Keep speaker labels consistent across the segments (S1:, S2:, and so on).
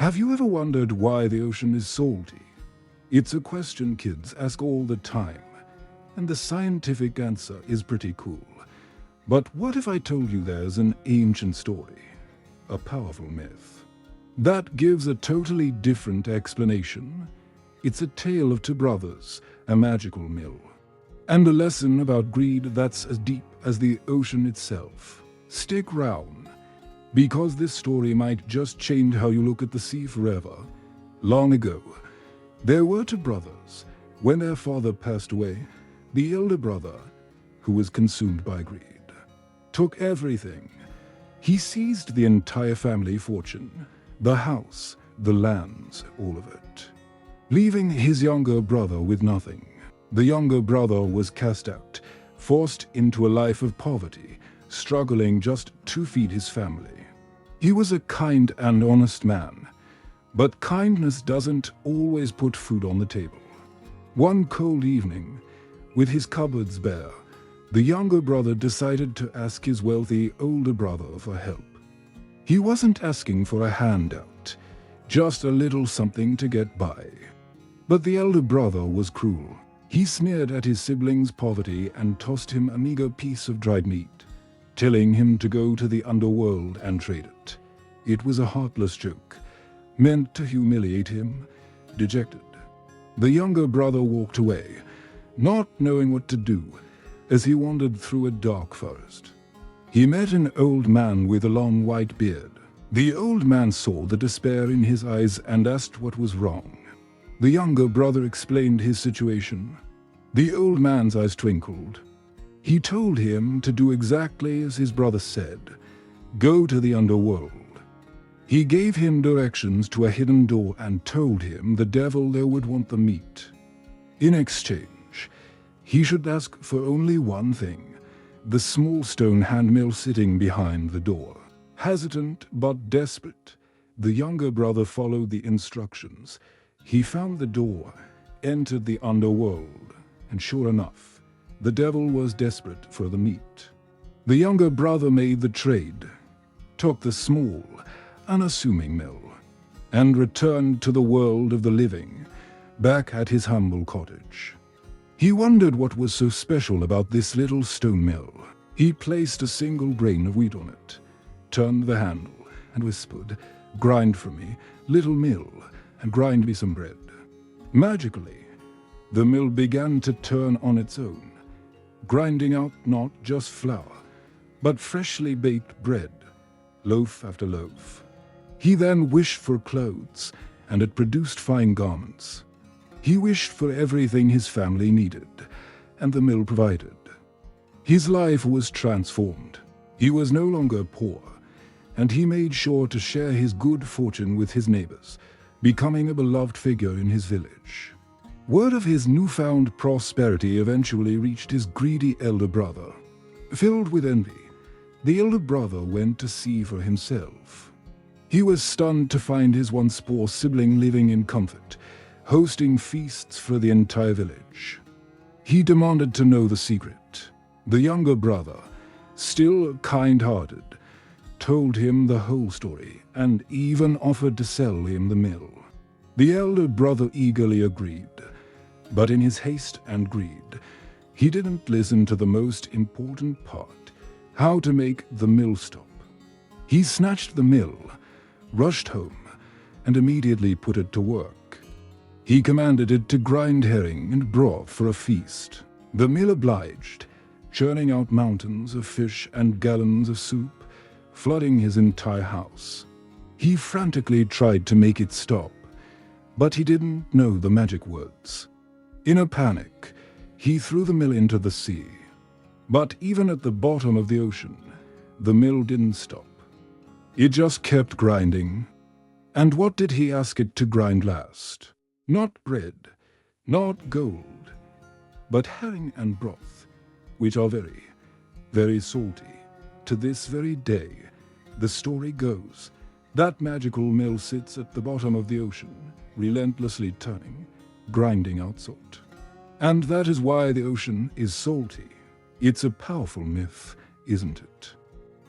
S1: Have you ever wondered why the ocean is salty? It's a question kids ask all the time, and the scientific answer is pretty cool. But what if I told you there's an ancient story, a powerful myth, that gives a totally different explanation? It's a tale of two brothers, a magical mill, and a lesson about greed that's as deep as the ocean itself. Stick round, because this story might just change how you look at the sea forever. Long ago, there were two brothers. When their father passed away, the elder brother, who was consumed by greed, took everything. He seized the entire family fortune, the house, the lands, all of it, leaving his younger brother with nothing. The younger brother was cast out, forced into a life of poverty, struggling just to feed his family. He was a kind and honest man, but kindness doesn't always put food on the table. One cold evening, with his cupboards bare, the younger brother decided to ask his wealthy older brother for help. He wasn't asking for a handout, just a little something to get by. But the elder brother was cruel. He sneered at his sibling's poverty and tossed him a meager piece of dried meat, telling him to go to the underworld and trade it. It was a heartless joke, meant to humiliate him. Dejected, the younger brother walked away, not knowing what to do, as he wandered through a dark forest. He met an old man with a long white beard. The old man saw the despair in his eyes and asked what was wrong. The younger brother explained his situation. The old man's eyes twinkled. He told him to do exactly as his brother said, go to the underworld. He gave him directions to a hidden door and told him the devil there would want the meat. In exchange, he should ask for only one thing, the small stone hand mill sitting behind the door. Hesitant but desperate, the younger brother followed the instructions. He found the door, entered the underworld, and sure enough, the devil was desperate for the meat. The younger brother made the trade, took the small, unassuming mill, and returned to the world of the living, back at his humble cottage. He wondered what was so special about this little stone mill. He placed a single grain of wheat on it, turned the handle, and whispered, grind for me, little mill, and grind me some bread. Magically, the mill began to turn on its own, grinding out not just flour, but freshly baked bread, loaf after loaf. He then wished for clothes, and it produced fine garments. He wished for everything his family needed, and the mill provided. His life was transformed. He was no longer poor, and he made sure to share his good fortune with his neighbors, becoming a beloved figure in his village. Word of his newfound prosperity eventually reached his greedy elder brother. Filled with envy, the elder brother went to see for himself. He was stunned to find his once poor sibling living in comfort, hosting feasts for the entire village. He demanded to know the secret. The younger brother, still kind-hearted, told him the whole story and even offered to sell him the mill. The elder brother eagerly agreed, but in his haste and greed, he didn't listen to the most important part, how to make the mill stop. He snatched the mill, rushed home, and immediately put it to work. He commanded it to grind herring and broth for a feast. The mill obliged, churning out mountains of fish and gallons of soup, flooding his entire house. He frantically tried to make it stop, but he didn't know the magic words. In a panic, he threw the mill into the sea. But even at the bottom of the ocean, the mill didn't stop. It just kept grinding. And what did he ask it to grind last? Not bread, not gold, but herring and broth, which are very, very salty. To this very day, the story goes, that magical mill sits at the bottom of the ocean, relentlessly turning, grinding out salt. And that is why the ocean is salty. It's a powerful myth, isn't it?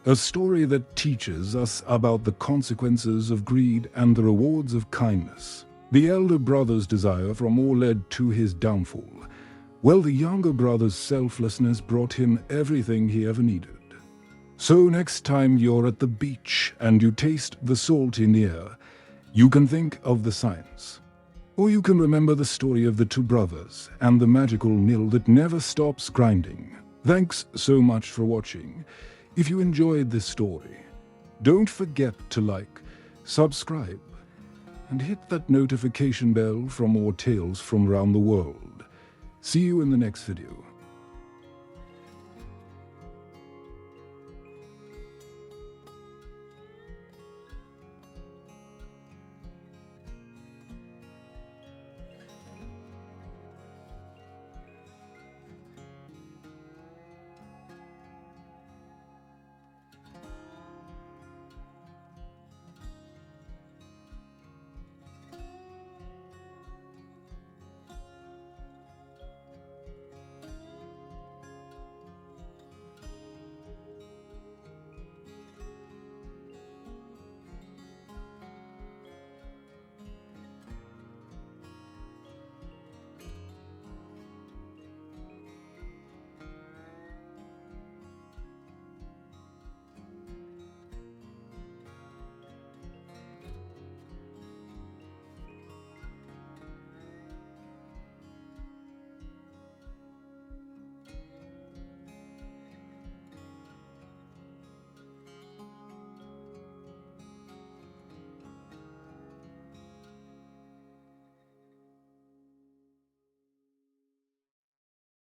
S1: A story that teaches us about the consequences of greed and the rewards of kindness. The elder brother's desire for more led to his downfall, while the younger brother's selflessness brought him everything he ever needed. So next time you're at the beach and you taste the salt in the air, you can think of the science. Or you can remember the story of the two brothers and the magical mill that never stops grinding. Thanks so much for watching. If you enjoyed this story, don't forget to like, subscribe, and hit that notification bell for more tales from around the world. See you in the next video.